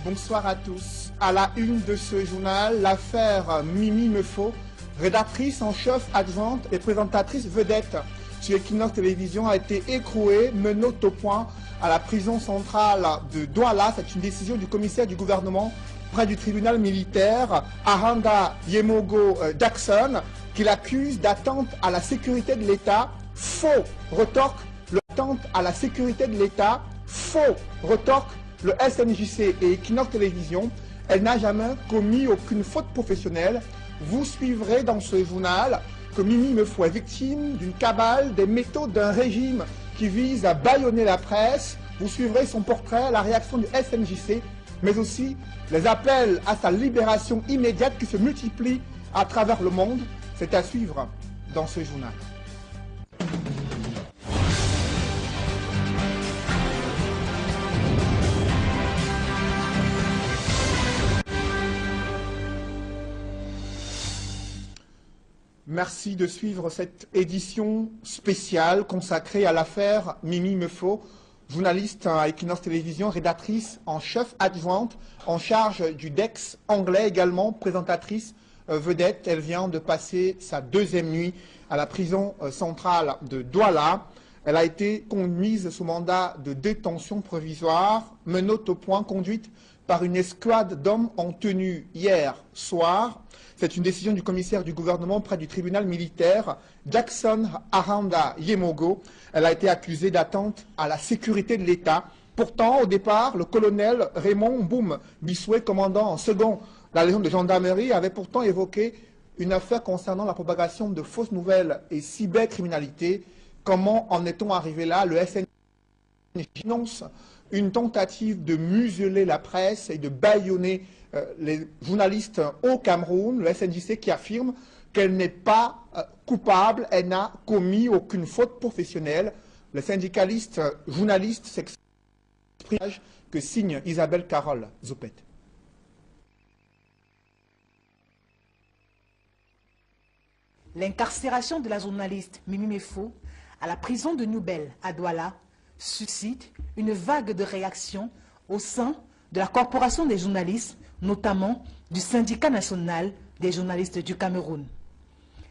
Bonsoir à tous. À la une de ce journal, l'affaire Mimi Meufo, rédactrice en chef adjointe et présentatrice vedette sur Equinox Télévision, a été écrouée, menotte au point à la prison centrale de Douala. C'est une décision du commissaire du gouvernement près du tribunal militaire, Aranda Yemogo Jackson, qui l'accuse d'atteinte à la sécurité de l'État. Faux, retorque l'atteinte à la sécurité de l'État. Faux, retorque le SNJC et Equinox Télévision. Elle n'a jamais commis aucune faute professionnelle. Vous suivrez dans ce journal que Mimi Meufo est victime d'une cabale, des méthodes d'un régime qui vise à bâillonner la presse. Vous suivrez son portrait, la réaction du SNJC, mais aussi les appels à sa libération immédiate qui se multiplient à travers le monde. C'est à suivre dans ce journal. Merci de suivre cette édition spéciale consacrée à l'affaire Mimi Meufo, journaliste à Equinox Télévision, rédactrice en chef adjointe, en charge du DEX anglais également, présentatrice vedette. Elle vient de passer sa deuxième nuit à la prison centrale de Douala. Elle a été commise sous mandat de détention provisoire, menotte au point, conduite par une escouade d'hommes en tenue hier soir. C'est une décision du commissaire du gouvernement près du tribunal militaire, Jackson Aranda Yemogo. Elle a été accusée d'atteinte à la sécurité de l'État. Pourtant, au départ, le colonel Raymond Boum Bissoué, commandant en second la légion de gendarmerie, avait pourtant évoqué une affaire concernant la propagation de fausses nouvelles et cybercriminalité. Comment en est-on arrivé là? Le SNJ dénonce une tentative de museler la presse et de bâillonner les journalistes au Cameroun. Le SNJC qui affirme qu'elle n'est pas coupable, elle n'a commis aucune faute professionnelle. Le syndicaliste journaliste s'exprime que signe Isabelle Carole Zoupet. L'incarcération de la journaliste Mimi Meufo à la prison de Noubel à Douala suscite une vague de réactions au sein de la Corporation des journalistes, notamment du syndicat national des journalistes du Cameroun.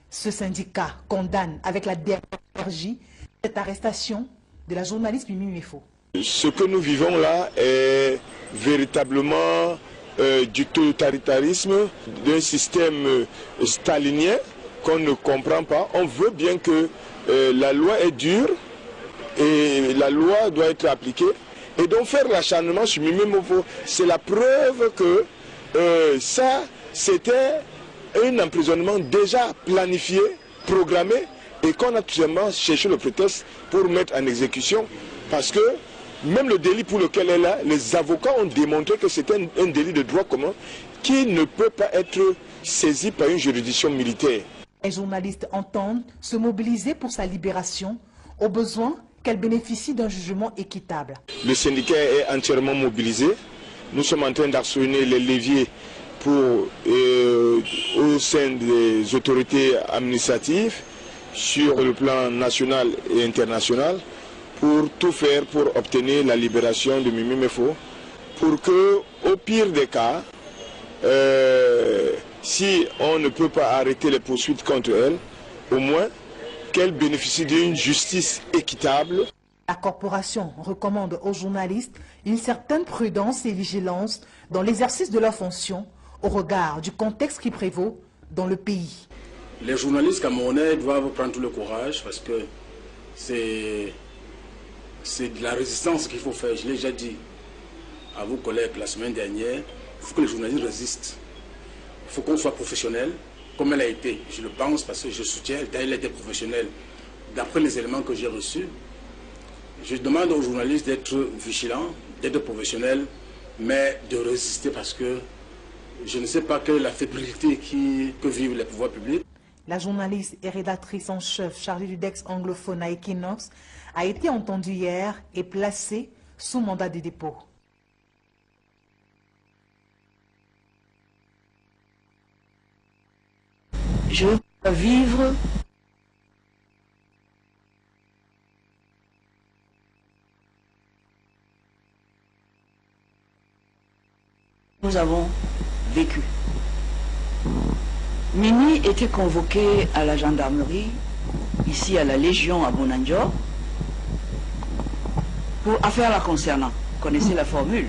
Ce syndicat condamne avec la dernière énergie cette arrestation de la journaliste Mimi Meufo. Ce que nous vivons là est véritablement du totalitarisme, d'un système stalinien qu'on ne comprend pas. On veut bien que la loi est dure et la loi doit être appliquée. Et donc faire l'acharnement sur Mimi Meufo, c'est la preuve que ça, c'était un emprisonnement déjà planifié, programmé, et qu'on a tout simplement cherché le prétexte pour mettre en exécution. Parce que même le délit pour lequel elle est là, les avocats ont démontré que c'était un délit de droit commun qui ne peut pas être saisi par une juridiction militaire. Les journalistes entendent se mobiliser pour sa libération, au besoin qu'elle bénéficie d'un jugement équitable. Le syndicat est entièrement mobilisé. Nous sommes en train d'actionner les leviers pour, au sein des autorités administratives, sur le plan national et international, pour tout faire pour obtenir la libération de Mimi Meufo, pour que, au pire des cas, si on ne peut pas arrêter les poursuites contre elle, au moins qu'elle bénéficie d'une justice équitable. La corporation recommande aux journalistes une certaine prudence et vigilance dans l'exercice de leurs fonctions au regard du contexte qui prévaut dans le pays. Les journalistes camerounais doivent prendre tout le courage parce que c'est de la résistance qu'il faut faire. Je l'ai déjà dit à vos collègues la semaine dernière, il faut que les journalistes résistent. Il faut qu'on soit professionnel, comme elle a été. Je le pense parce que je soutiens, elle était professionnelle. D'après les éléments que j'ai reçus, je demande aux journalistes d'être vigilants, d'être professionnels, mais de résister parce que je ne sais pas quelle est la fébrilité que vivent les pouvoirs publics. La journaliste et rédactrice en chef chargée du DEX anglophone à Equinox a été entendue hier et placée sous mandat de dépôt. Je veux vivre nous avons vécu. Mimi était convoquée à la gendarmerie, ici à la Légion à Bonanjo, pour affaire la concernant. Vous connaissez la formule.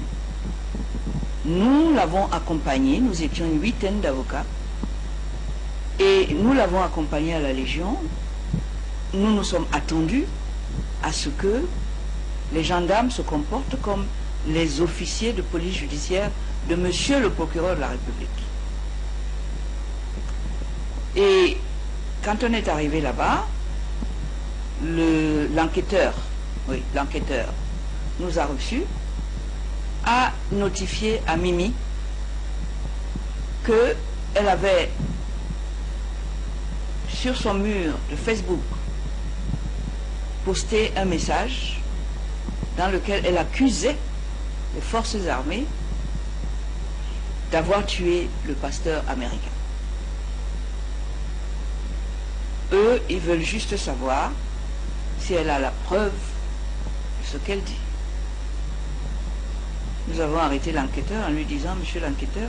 Nous l'avons accompagnée, nous étions une 8aine d'avocats, et nous l'avons accompagnée à la Légion. Nous nous sommes attendus à ce que les gendarmes se comportent comme les officiers de police judiciaire de monsieur le procureur de la République. Et quand on est arrivé là-bas, l'enquêteur nous a reçus, a notifié à Mimi qu'elle avait sur son mur de Facebook posté un message dans lequel elle accusait les forces armées d'avoir tué le pasteur américain. Eux, ils veulent juste savoir si elle a la preuve de ce qu'elle dit. Nous avons arrêté l'enquêteur en lui disant, monsieur l'enquêteur,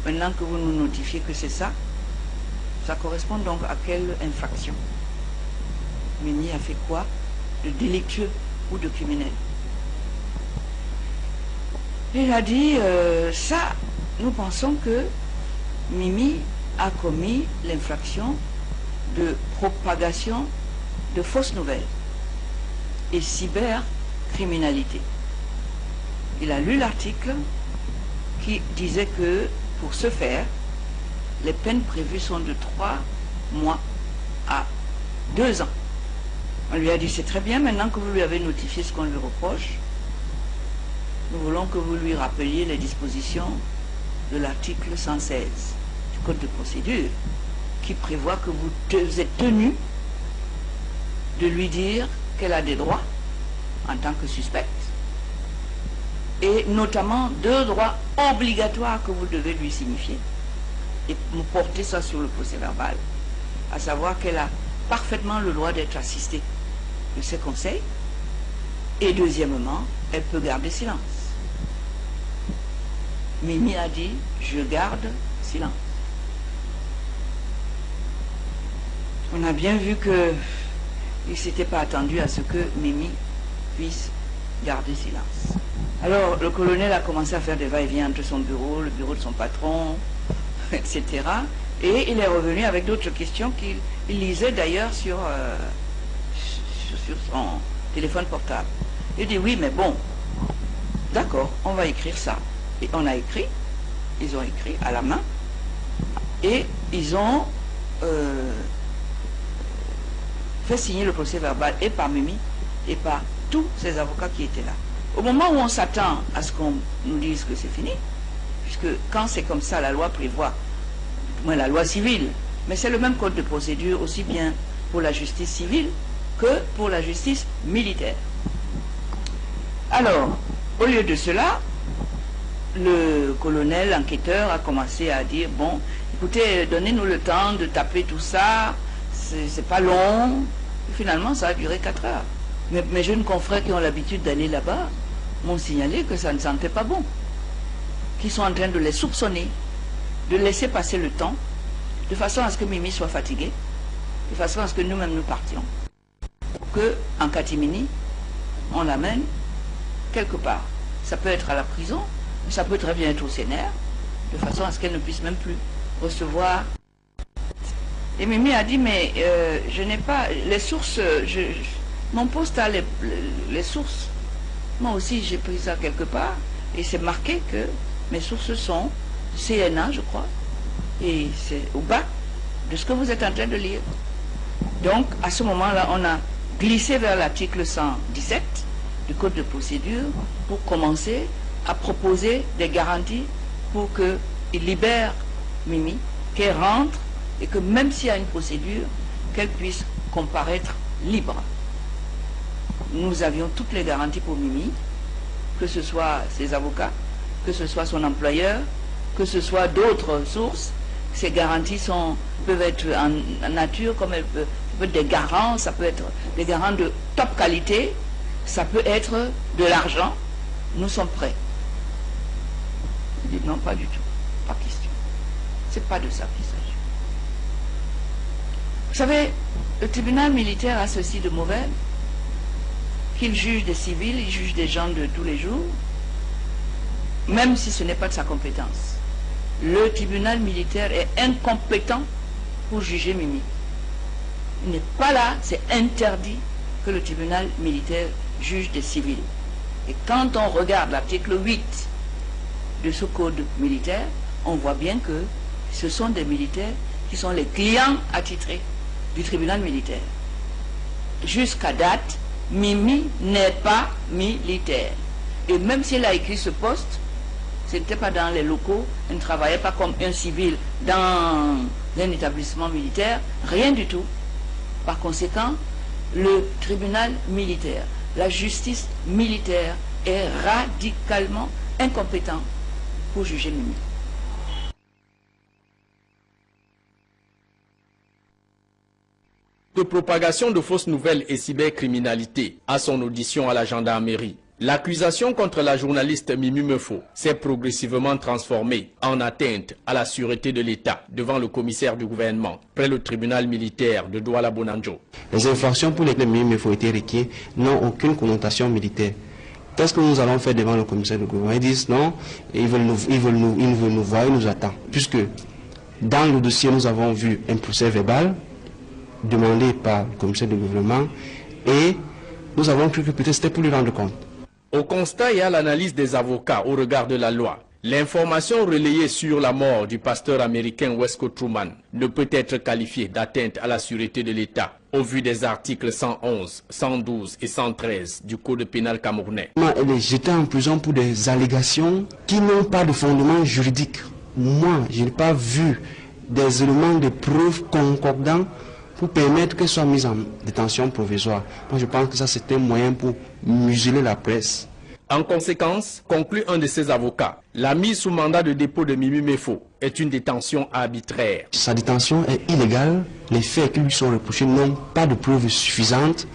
maintenant que vous nous notifiez que c'est ça, ça correspond donc à quelle infraction? Mimi a fait quoi de délictueux ou de criminel? Il a dit, ça, nous pensons que Mimi a commis l'infraction de propagation de fausses nouvelles et cybercriminalité. Il a lu l'article qui disait que pour ce faire, les peines prévues sont de 3 mois à 2 ans. On lui a dit, c'est très bien, maintenant que vous lui avez notifié ce qu'on lui reproche, nous voulons que vous lui rappeliez les dispositions de l'article 116 du Code de procédure, qui prévoit que vous êtes tenu de lui dire qu'elle a des droits en tant que suspecte, et notamment 2 droits obligatoires que vous devez lui signifier, et nous porter ça sur le procès verbal, à savoir qu'elle a parfaitement le droit d'être assistée de ses conseils, et deuxièmement, elle peut garder silence. Mimi a dit, je garde silence. On a bien vu qu'il ne s'était pas attendu à ce que Mimi puisse garder silence. Alors le colonel a commencé à faire des va-et-vient entre son bureau, le bureau de son patron, etc. Et il est revenu avec d'autres questions qu'il lisait d'ailleurs sur son téléphone portable. Il dit, oui, mais bon, d'accord, on va écrire ça. Et on a écrit, ils ont écrit à la main, et ils ont fait signer le procès verbal et par Mimi et par tous ces avocats qui étaient là. Au moment où on s'attend à ce qu'on nous dise que c'est fini, puisque quand c'est comme ça, la loi prévoit, du moins la loi civile, mais c'est le même code de procédure aussi bien pour la justice civile que pour la justice militaire. Alors, au lieu de cela, le colonel enquêteur a commencé à dire, bon, écoutez, donnez-nous le temps de taper tout ça, c'est pas long. Et finalement, ça a duré 4 heures. Mes jeunes confrères qui ont l'habitude d'aller là-bas m'ont signalé que ça ne sentait pas bon, qu'ils sont en train de les soupçonner, de laisser passer le temps, de façon à ce que Mimi soit fatiguée, de façon à ce que nous-mêmes nous partions. Qu'en catimini, on l'amène quelque part. Ça peut être à la prison, ça peut très bien être au CNR, de façon à ce qu'elle ne puisse même plus recevoir. Et Mimi a dit, mais je n'ai pas les sources, mon poste a les sources. Moi aussi j'ai pris ça quelque part, et c'est marqué que mes sources sont CNA, je crois, et c'est au bas de ce que vous êtes en train de lire. Donc à ce moment-là, on a glissé vers l'article 117 du Code de procédure pour commencer à proposer des garanties pour qu'il libère Mimi, qu'elle rentre et que même s'il y a une procédure, qu'elle puisse comparaître libre. Nous avions toutes les garanties pour Mimi, que ce soit ses avocats, que ce soit son employeur, que ce soit d'autres sources. Ces garanties peuvent être en nature, comme elles peuvent être des garants, ça peut être des garants de top qualité, ça peut être de l'argent. Nous sommes prêts. dit non, pas du tout. Pas question. C'est pas de ça qu'il s'agit. Vous savez, le tribunal militaire a ceci de mauvais, qu'il juge des civils, il juge des gens de tous les jours, même si ce n'est pas de sa compétence. Le tribunal militaire est incompétent pour juger Mimi. Il n'est pas là, c'est interdit que le tribunal militaire juge des civils. Et quand on regarde l'article 8 de ce code militaire, on voit bien que ce sont des militaires qui sont les clients attitrés du tribunal militaire. Jusqu'à date, Mimi n'est pas militaire. Et même si elle a écrit ce poste, ce n'était pas dans les locaux, elle ne travaillait pas comme un civil dans un établissement militaire, rien du tout. Par conséquent, le tribunal militaire, la justice militaire est radicalement incompétent pour juger Mimi. De propagation de fausses nouvelles et cybercriminalité à son audition à la gendarmerie. L'accusation contre la journaliste Mimi Mefo s'est progressivement transformée en atteinte à la sûreté de l'État devant le commissaire du gouvernement, près le tribunal militaire de Douala-Bonanjo. Les infractions pour lesquelles Mimi Mefo a été requis n'ont aucune connotation militaire. Qu'est-ce que nous allons faire devant le commissaire du gouvernement? Ils disent non, ils veulent nous voir, ils nous attendent. Puisque dans le dossier, nous avons vu un procès verbal demandé par le commissaire du gouvernement et nous avons cru que peut-être c'était pour lui rendre compte. Au constat et à l'analyse des avocats au regard de la loi, l'information relayée sur la mort du pasteur américain Wesco Truman ne peut être qualifiée d'atteinte à la sûreté de l'État au vu des articles 111, 112 et 113 du Code pénal camerounais. Elle est jetée en prison pour des allégations qui n'ont pas de fondement juridique. Moi, je n'ai pas vu des éléments de preuve concordants pour permettre qu'elle soit mise en détention provisoire. Moi, je pense que ça, c'est un moyen pour museler la presse. En conséquence, conclut un de ses avocats, la mise sous mandat de dépôt de Mimi Mefo est une détention arbitraire. Sa détention est illégale. Les faits qui lui sont reprochés n'ont pas de preuves suffisantes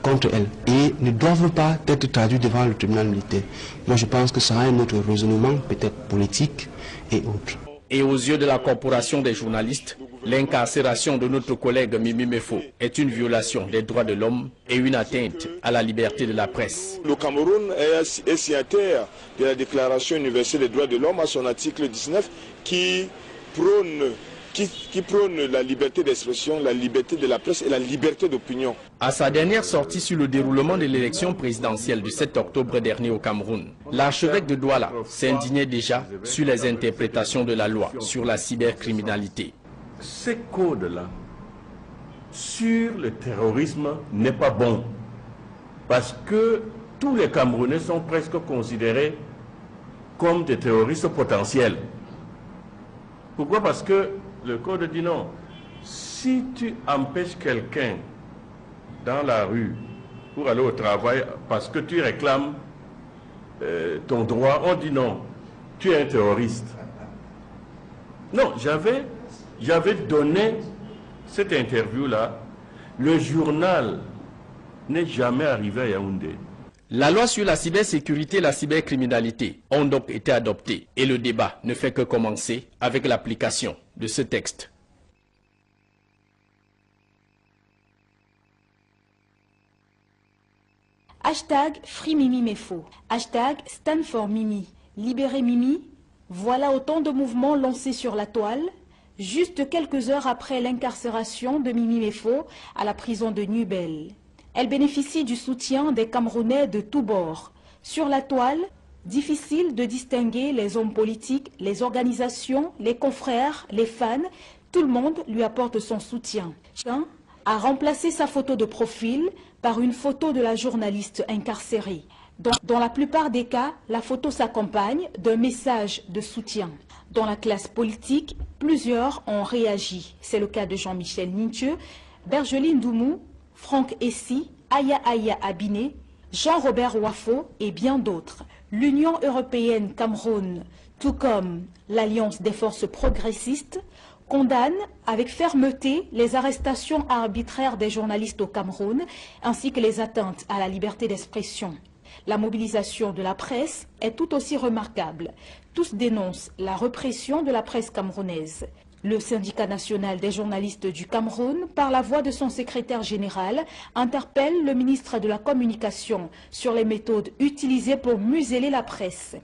contre elle et ne doivent pas être traduits devant le tribunal militaire. Moi, je pense que ça a un autre raisonnement, peut-être politique et autre. Et aux yeux de la corporation des journalistes, l'incarcération de notre collègue Mimi Mefo est une violation des droits de l'homme et une atteinte à la liberté de la presse. Le Cameroun est signataire de la Déclaration universelle des droits de l'homme à son article 19 qui prône la liberté d'expression, la liberté de la presse et la liberté d'opinion. À sa dernière sortie sur le déroulement de l'élection présidentielle du 7 octobre dernier au Cameroun, l'archevêque de Douala s'indignait déjà sur les interprétations de la loi sur la cybercriminalité. Ces codes-là sur le terrorisme n'est pas bon parce que tous les Camerounais sont presque considérés comme des terroristes potentiels. Pourquoi? Parce que le code dit non. Si tu empêches quelqu'un dans la rue pour aller au travail parce que tu réclames ton droit, on dit non, tu es un terroriste. Non, j'avais donné cette interview-là. Le journal n'est jamais arrivé à Yaoundé. La loi sur la cybersécurité et la cybercriminalité ont donc été adoptées et le débat ne fait que commencer avec l'application de ce texte. Hashtag FreeMimiMefo. Hashtag StandForMimi. Libérez Mimi. Voilà autant de mouvements lancés sur la toile, juste quelques heures après l'incarcération de Mimi Mefo à la prison de Nubel. Elle bénéficie du soutien des Camerounais de tous bords. Sur la toile, difficile de distinguer les hommes politiques, les organisations, les confrères, les fans. Tout le monde lui apporte son soutien. Chacun a remplacé sa photo de profil par une photo de la journaliste incarcérée. Dans la plupart des cas, la photo s'accompagne d'un message de soutien. Dans la classe politique, plusieurs ont réagi. C'est le cas de Jean-Michel Nintieu, Bergeline Doumou, Franck Essi, Aya Abiné, Jean-Robert Wafo et bien d'autres. L'Union européenne Cameroun, tout comme l'Alliance des forces progressistes, condamne avec fermeté les arrestations arbitraires des journalistes au Cameroun ainsi que les atteintes à la liberté d'expression. La mobilisation de la presse est tout aussi remarquable. Tous dénoncent la répression de la presse camerounaise. Le syndicat national des journalistes du Cameroun, par la voix de son secrétaire général, interpelle le ministre de la Communication sur les méthodes utilisées pour museler la presse.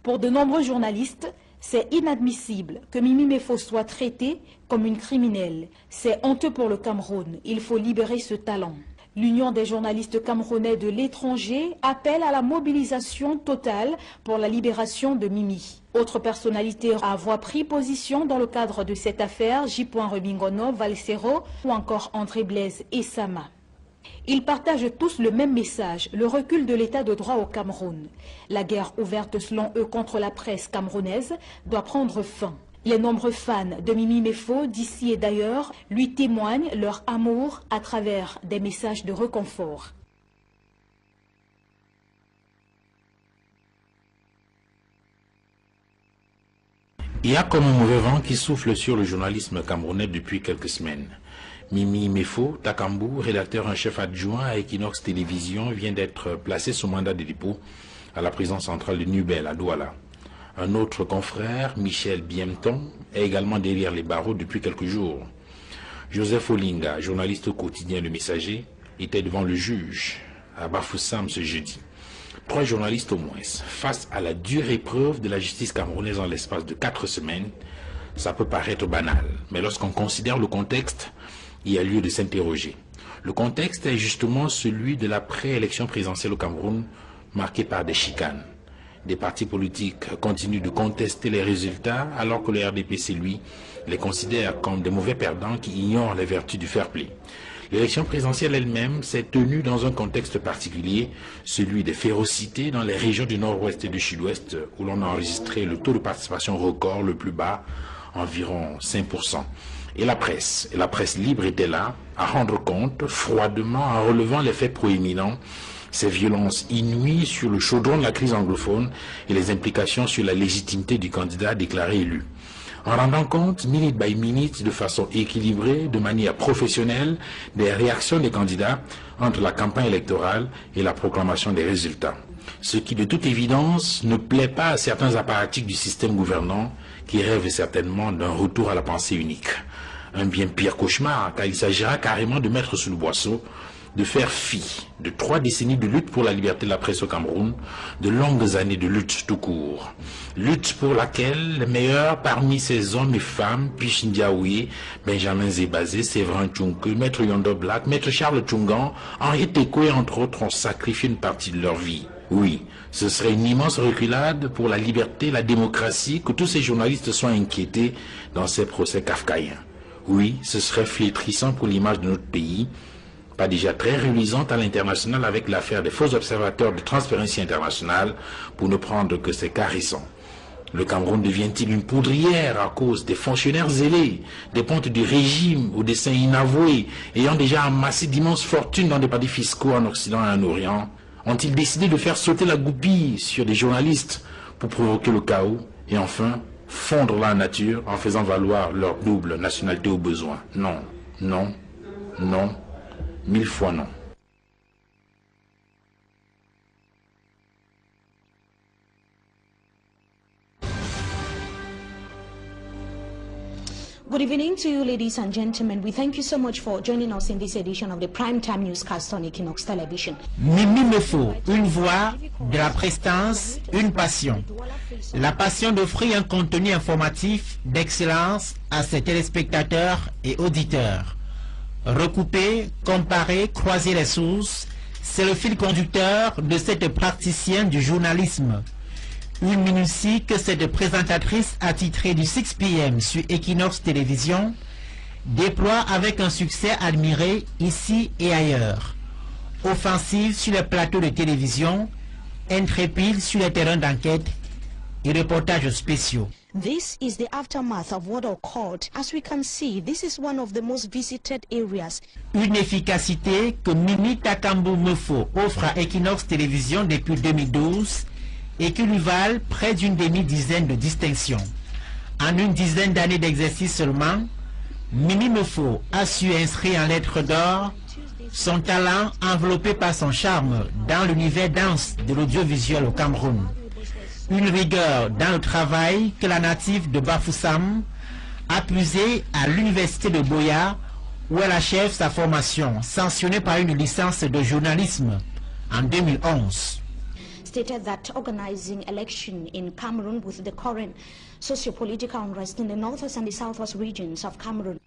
Pour de nombreux journalistes, c'est inadmissible que Mimi Mefo soit traitée comme une criminelle. C'est honteux pour le Cameroun. Il faut libérer ce talent. L'Union des journalistes camerounais de l'étranger appelle à la mobilisation totale pour la libération de Mimi. Autre personnalité à avoir pris position dans le cadre de cette affaire, J. Rebingono, Valsero ou encore André Blaise et Sama. Ils partagent tous le même message, le recul de l'état de droit au Cameroun. La guerre ouverte selon eux contre la presse camerounaise doit prendre fin. Les nombreux fans de Mimi Mefo d'ici et d'ailleurs lui témoignent leur amour à travers des messages de réconfort. Il y a comme un mauvais vent qui souffle sur le journalisme camerounais depuis quelques semaines. Mimi Mefo Takambou, rédacteur en chef adjoint à Equinox Télévision, vient d'être placé sous mandat de dépôt à la prison centrale de Nubel à Douala. Un autre confrère, Michel Biemton, est également derrière les barreaux depuis quelques jours. Joseph Olinga, journaliste au quotidien Le Messager, était devant le juge à Bafoussam ce jeudi. 3 journalistes au moins, face à la dure épreuve de la justice camerounaise en l'espace de 4 semaines, ça peut paraître banal, mais lorsqu'on considère le contexte, il y a lieu de s'interroger. Le contexte est justement celui de la préélection présidentielle au Cameroun, marquée par des chicanes. Des partis politiques continuent de contester les résultats, alors que le RDPC, lui, les considère comme des mauvais perdants qui ignorent les vertus du fair play. L'élection présidentielle elle-même s'est tenue dans un contexte particulier, celui des férocités dans les régions du nord-ouest et du sud-ouest, où l'on a enregistré le taux de participation record le plus bas, environ 5%. Et la presse libre était là, à rendre compte, froidement, en relevant les faits proéminents, ces violences inouïes sur le chaudron de la crise anglophone et les implications sur la légitimité du candidat déclaré élu. En rendant compte, minute by minute, de façon équilibrée, de manière professionnelle, des réactions des candidats entre la campagne électorale et la proclamation des résultats. Ce qui, de toute évidence, ne plaît pas à certains apparatchiks du système gouvernant qui rêvent certainement d'un retour à la pensée unique. Un bien pire cauchemar, car il s'agira carrément de mettre sous le boisseau, de faire fi de 3 décennies de lutte pour la liberté de la presse au Cameroun, de longues années de lutte tout court. Lutte pour laquelle les meilleurs parmi ces hommes et femmes, Piche Ndiaouye, Benjamin Zébazé, Séverin Tchunke, Maître Yondo Black, Maître Charles Tchungan, Henri Teko et entre autres ont sacrifié une partie de leur vie. Oui, ce serait une immense reculade pour la liberté, la démocratie, que tous ces journalistes soient inquiétés dans ces procès kafkaïens. Oui, ce serait flétrissant pour l'image de notre pays, pas déjà très reluisante à l'international avec l'affaire des faux observateurs de Transparency International, pour ne prendre que ces cas récents. Le Cameroun devient-il une poudrière à cause des fonctionnaires zélés, des pontes du régime ou des saints inavoués, ayant déjà amassé d'immenses fortunes dans des paradis fiscaux en Occident et en Orient? Ont-ils décidé de faire sauter la goupille sur des journalistes pour provoquer le chaos et enfin fondre la nature en faisant valoir leur double nationalité au besoin? Non, non, non. 1000 fois non. Good evening to you, ladies and gentlemen. We thank you so much for joining us in this edition of the Primetime Newscast on Equinox Television. Mimi Mefo, une voix, de la prestance, une passion. La passion d'offrir un contenu informatif d'excellence à ses téléspectateurs et auditeurs. Recouper, comparer, croiser les sources, c'est le fil conducteur de cette praticienne du journalisme. Une minutie que cette présentatrice attitrée du 6 PM sur Equinox Télévision déploie avec un succès admiré ici et ailleurs. Offensive sur les plateaux de télévision, intrépide sur les terrains d'enquête et reportages spéciaux. This is the aftermath of what occurred. As we can see, this is one of the most visited areas. Une efficacité que Mimi Takambou Mefo offre à Equinox Télévision depuis 2012 et qui lui valent près d'une demi-dizaine de distinctions. En une dizaine d'années d'exercice seulement, Mimi Mefo a su inscrire en lettres d'or Son talent enveloppé par son charme dans l'univers dense de l'audiovisuel au Cameroun. Une rigueur dans le travail que la native de Bafoussam a puisé à l'université de Boya, où elle achève sa formation, sanctionnée par une licence de journalisme en 2011. Stated that organizing election in Cameroon with the current socio-political unrest in the northwest and the southwest regions of Cameroon.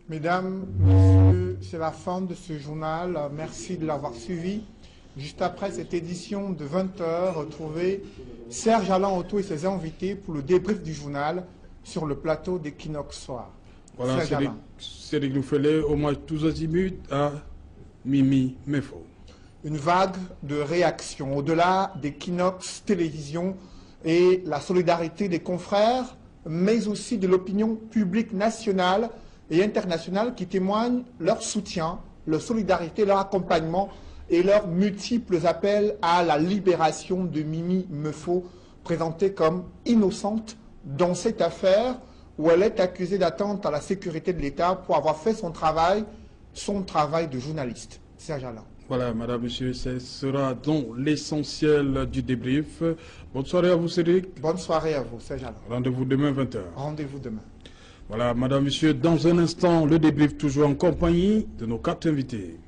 Mesdames, Messieurs, c'est la fin de ce journal. Merci de l'avoir suivi. Juste après cette édition de 20h, retrouvez Serge Alain Otto et ses invités pour le débrief du journal sur le plateau d'Equinox Soir. Voilà, Cédric Louffelet, hommage tous azimuts à Mimi Mefo. Une vague de réactions au-delà d'Equinox Télévision et la solidarité des confrères, mais aussi de l'opinion publique nationale et internationale qui témoignent leur soutien, leur solidarité, leur accompagnement et leurs multiples appels à la libération de Mimi Mefo, présentée comme innocente dans cette affaire où elle est accusée d'atteinte à la sécurité de l'État pour avoir fait son travail de journaliste. Serge Alain. Voilà, madame, monsieur, ce sera donc l'essentiel du débrief. Bonne soirée à vous, Cédric. Bonne soirée à vous, Serge Alain. Rendez-vous demain, 20h. Rendez-vous demain. Voilà, madame, monsieur, dans un instant, le débrief toujours en compagnie de nos 4 invités.